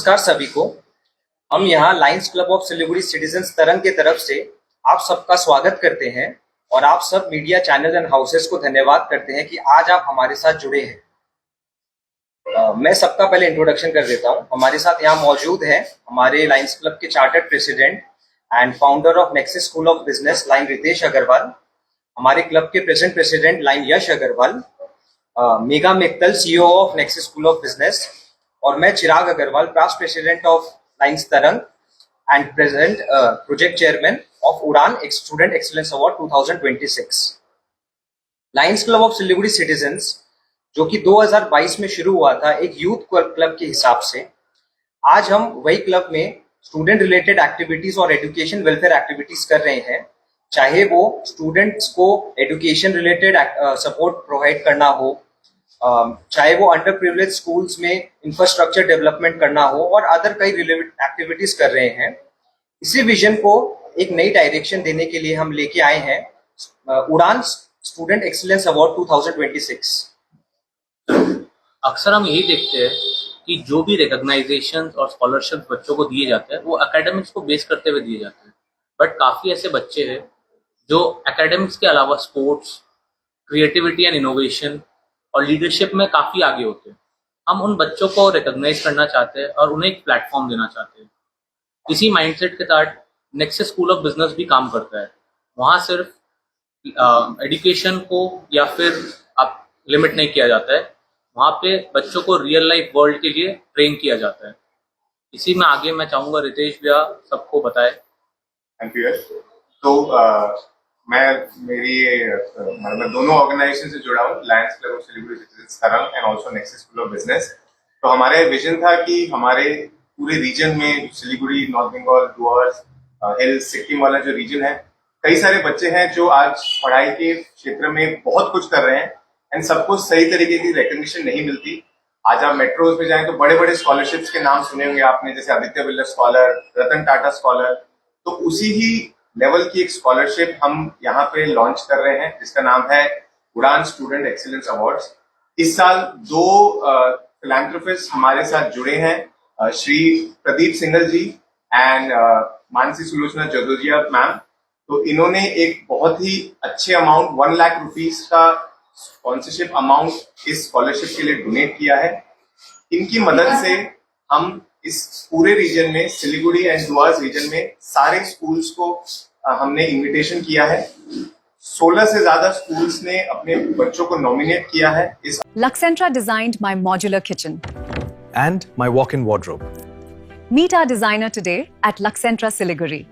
नमस्कार सभी को। हम यहाँ Lions Club of Siliguri citizens तरंग के तरफ से आप सबका स्वागत करते हैं और आप सब मीडिया चैनल एंड हाउसेस को धन्यवाद करते हैं कि आज आप हमारे साथ जुड़े हैं। मैं सबका पहले इंट्रोडक्शन कर देता हूँ। हमारे साथ यहाँ मौजूद हैं हमारे लायंस क्लब के chartered president and founder of Nexus School of Business lion Ritesh Agarwal, हमारे क्लब के present president lion Yash Agarwal, Megha Mittal CEO of Nexus School of Business, और मैं Chirag Agarwal, past president of Lions Tarang and present project chairman of Udaan student excellence award 2026। Lions Club of Siliguri citizens जो कि 2022 में शुरू हुआ था एक यूथ क्लब के हिसाब से, आज हम वही क्लब में स्टूडेंट रिलेटेड एक्टिविटीज और एजुकेशन वेलफेयर एक्टिविटीज कर रहे हैं। चाहे वो स्टूडेंट्स को एजुकेशन रिलेटेड सपोर्ट प्रोवाइड करना हो, चाहे वो अंडर प्रिविलेज स्कूल्स में इंफ्रास्ट्रक्चर डेवलपमेंट करना हो, और अदर कई रिलेवेंट एक्टिविटीज कर रहे हैं। इसी विजन को एक नई डायरेक्शन देने के लिए हम लेके आए हैं उड़ान स्टूडेंट एक्सीलेंस अवार्ड 2026। अक्सर हम यही देखते हैं कि जो भी रिकॉग्नाइजेशन और स्कॉलरशिप बच्चों को दिए जाते हैं वो एकेडमिक्स को बेस करते हुए दिए जाते हैं, बट काफ़ी ऐसे बच्चे हैं जो एकेडमिक्स के अलावा स्पोर्ट्स, क्रिएटिविटी एंड इनोवेशन और लीडरशिप में काफ़ी आगे होते हैं। हम उन बच्चों को रिकॉग्नाइज करना चाहते हैं और उन्हें एक प्लेटफॉर्म देना चाहते हैं। इसी माइंडसेट के तहत नेक्सस स्कूल ऑफ बिजनेस भी काम करता है। वहाँ सिर्फ एजुकेशन को या फिर आप लिमिट नहीं किया जाता है, वहाँ पे बच्चों को रियल लाइफ वर्ल्ड के लिए ट्रेन किया जाता है। इसी में आगे मैं चाहूँगा रितेश भैया सबको बताए। Thank you. तो मैं दोनों ऑर्गेनाइजेशन से जुड़ा हूँ, Lions Club of Siliguri citizens Tarang and also Nexus School of Business. तो हमारे विजन था कि हमारे पूरे रीजन में सिलीगुड़ी, नॉर्थ बंगाल, डुअर्स, हिल्स, सिक्किम वाला जो रीजन है, कई सारे बच्चे हैं जो आज पढ़ाई के क्षेत्र में बहुत कुछ कर रहे हैं एंड सबको सही तरीके की रिकॉग्निशन नहीं मिलती। आज आप मेट्रोज में जाएं तो बड़े बड़े स्कॉलरशिप्स के नाम सुने होंगे आपने, जैसे आदित्य बिरला स्कॉलर, रतन टाटा स्कॉलर। तो उसी ही लेवल की एक स्कॉलरशिप हम यहाँ पे लॉन्च कर रहे हैं जिसका नाम है उड़ान स्टूडेंट एक्सीलेंस अवार्ड्स। इस साल दो फिलैंथ्रोपिस्ट हमारे साथ जुड़े हैं, श्री प्रदीप सिंगल जी एंड मानसी सुलोचना जजोजिया मैम। तो इन्होंने एक बहुत ही अच्छे अमाउंट 1 लाख रुपीस का स्पॉन्सरशिप अमाउंट इस स्कॉलरशिप के लिए डोनेट किया है। इनकी मदद से हम इस पूरे रीजन में, सिलीगुड़ी एंड डुअर्स रीजन में सारे स्कूल्स को हमने इनविटेशन किया है। 16 से ज्यादा स्कूल्स ने अपने बच्चों को नॉमिनेट किया है। इस Luxentra designed my modular kitchen and my walk-in wardrobe. Meet our designer today at Luxentra Siliguri.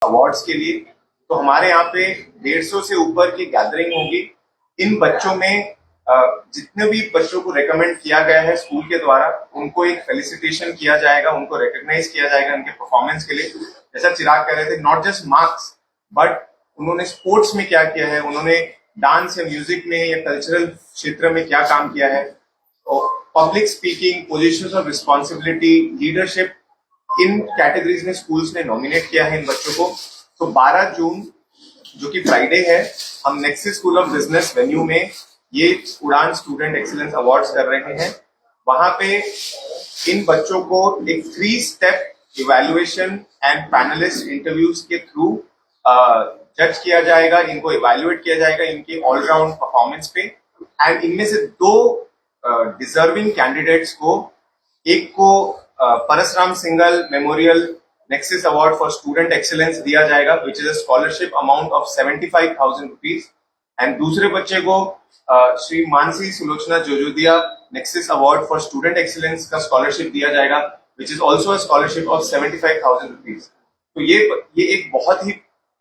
Awards के लिए तो हमारे यहाँ पे 150 से ऊपर की गैदरिंग होगी। इन बच्चों में जितने भी बच्चों को रेकमेंड किया गया है स्कूल के द्वारा, उनको एक फेलिसिटेशन किया जाएगा, उनको रिकॉग्नाइज किया जाएगा उनके परफॉर्मेंस के लिए। जैसा चिराग कह रहे थे, नॉट जस्ट मार्क्स बट उन्होंने स्पोर्ट्स में क्या किया है, उन्होंने डांस या म्यूजिक में या कल्चरल क्षेत्र में क्या काम किया है, public speaking, positions of responsibility, leadership, in categories में स्कूल्स ने नॉमिनेट किया है इन बच्चों को। तो 12 जून जो कि फ्राइडे है, हम nexus School of business venue में ये उड़ान स्टूडेंट एक्सीलेंस अवार्ड्स कर रहे हैं। वहां पे इन बच्चों को एक 3 step evaluation and panelist interviews के थ्रू जज किया जाएगा, इनको इवैल्यूएट किया जाएगा इनके ऑलराउंड परफॉर्मेंस पे। एंड इनमें से 2 डिजर्विंग कैंडिडेट्स को, एक को Parasram Singhal memorial Nexus award for student excellence दिया जाएगा, which is a scholarship amount of 75,000 rupees. And दूसरे बच्चे को Shri Mansi Sulochana Jajodia Nexus award for student excellence का स्कॉलरशिप दिया जाएगा, which is also a scholarship of 75,000 rupees. तो ये एक बहुत ही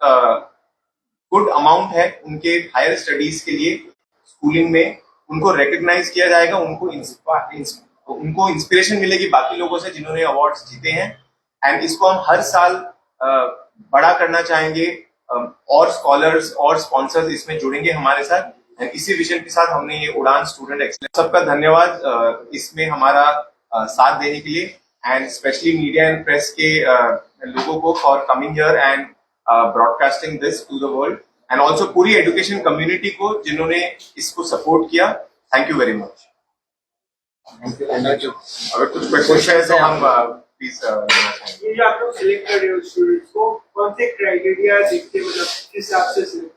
गुड अमाउंट है उनके हायर स्टडीज के लिए। स्कूलिंग में उनको रिकॉग्नाइज किया जाएगा, उनको इंस्पिरेशन मिलेगी बाकी लोगों से जिन्होंने अवार्ड्स जीते हैं। एंड इसको हम हर साल बड़ा करना चाहेंगे, और स्कॉलर्स और स्पॉन्सर्स इसमें जुड़ेंगे हमारे साथ। इसी विजन के साथ हमने ये उड़ान स्टूडेंट एक्सीलेंस, सबका धन्यवाद इसमें हमारा साथ देने के लिए, and specially media and press के लोगों को for coming here and broadcasting this to the world, and also पूरी एजुकेशन कम्युनिटी को जिन्होंने इसको सपोर्ट किया। Thank you very much. Thank you. अगर कुछ क्वेश्चन है तो हम प्लीज लेना चाहेंगे। ये जो आप लोग सिलेक्ट कर रहे हो स्टूडेंट्स को, कौन से क्राइटेरिया देखते मतलब किस हिसाब से सिलेक्ट?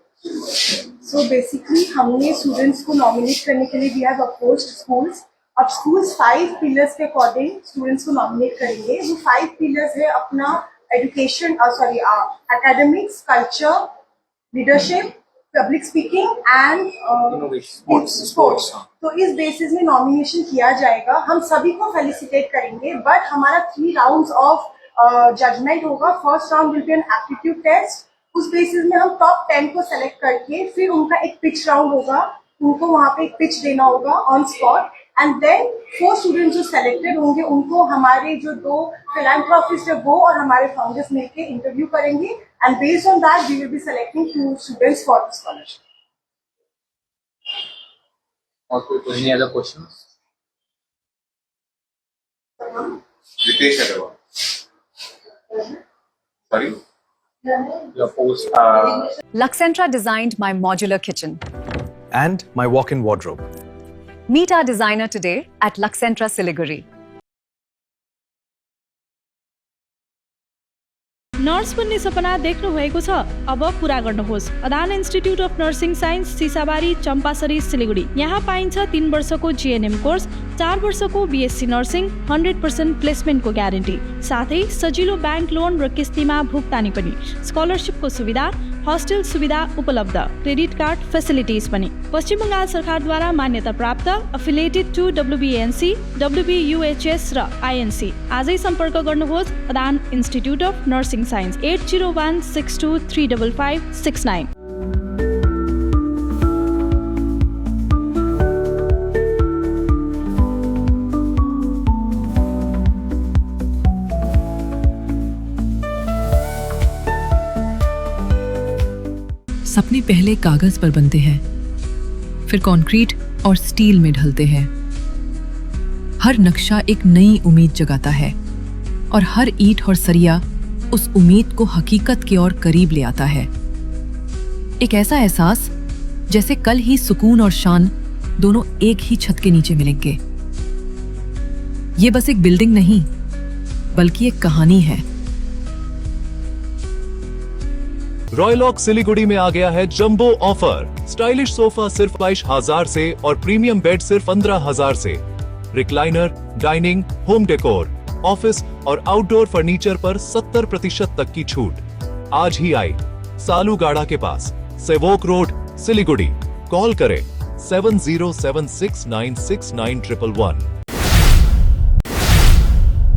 सो बेसिकली हमने स्टूडेंट्स को नॉमिनेट करने के लिए वी हैव अप्रोच्ड स्कूल्स। अब स्कूल्स 5 पिलर्स के अकॉर्डिंग स्टूडेंट्स को नॉमिनेट करेंगे। वो 5 पिलर्स है अपना education academics, culture, leadership, public speaking and sports. तो इस बेसिस में नॉमिनेशन किया जाएगा। हम सभी को फेलिसिटेट करेंगे, बट हमारा 3 राउंड्स ऑफ जजमेंट होगा। First round will be an aptitude test. उस बेसिस में हम टॉप 10 को सेलेक्ट करके फिर उनका एक पिच राउंड होगा, उनको वहां पे एक पिच देना होगा on spot. And then 4 students जो सेलेक्टेड होंगे उनको हमारे जो 2 फिलैंथ्रोपिस्ट है वो और हमारे फाउंडर्स मिलके इंटरव्यू करेंगे। And based on that we will be selecting 2 students for the scholarship. और कोई any other questions? Ritesh Agarwal, sorry, your post Luxentra designed my modular kitchen. And my walk-in wardrobe. Meet our designer today at Luxentra Siliguri. Nurse बन्ने सपना देख्नु भएको छ? अब पूरा गर्नुहोस्। Adan institute of nursing science, Sisabari, Champasari, Siliguri. यहाँ पाइन्छ 3 वर्षको जीएनएम कोर्स, 4 वर्षको बीएससी नर्सिङ, 100% प्लेसमेन्टको ग्यारेन्टी, साथै सजिलो ब्याङ्क लोन र किस्तीमा भुक्तानी पनि, स्कलरसिपको सुविधा, हस्टेल सुविधा उपलब्ध, क्रेडिट कार्ड फेसिलिटिज पनि। पश्चिम बङ्गाल सरकारद्वारा मान्यता प्राप्त, अफिलिएटेड टु WBNC, WBUHS र INC। आजै सम्पर्क गर्नुहोस् Adan institute of nursing science 8016235569। सपने पहले कागज पर बनते हैं, फिर कंक्रीट और स्टील में ढलते हैं। हर नक्शा एक नई उम्मीद जगाता है और हर ईंट और सरिया उस उम्मीद को हकीकत की ओर करीब ले आता है। एक ऐसा एहसास जैसे कल ही सुकून और शान दोनों एक ही छत के नीचे मिलेंगे। ये बस एक बिल्डिंग नहीं, बल्कि एक कहानी है। रॉयलॉक सिलीगुड़ी में आ गया है जंबो ऑफर। स्टाइलिश सोफा सिर्फ 22,000 से और प्रीमियम बेड सिर्फ 15,000 से। Recliner, dining, home decor, office और आउटडोर फर्नीचर पर 70% तक की छूट। आज ही आई सालूगाड़ा के पास, सेवोक रोड, सिलीगुड़ी। कॉल करें 7076969111।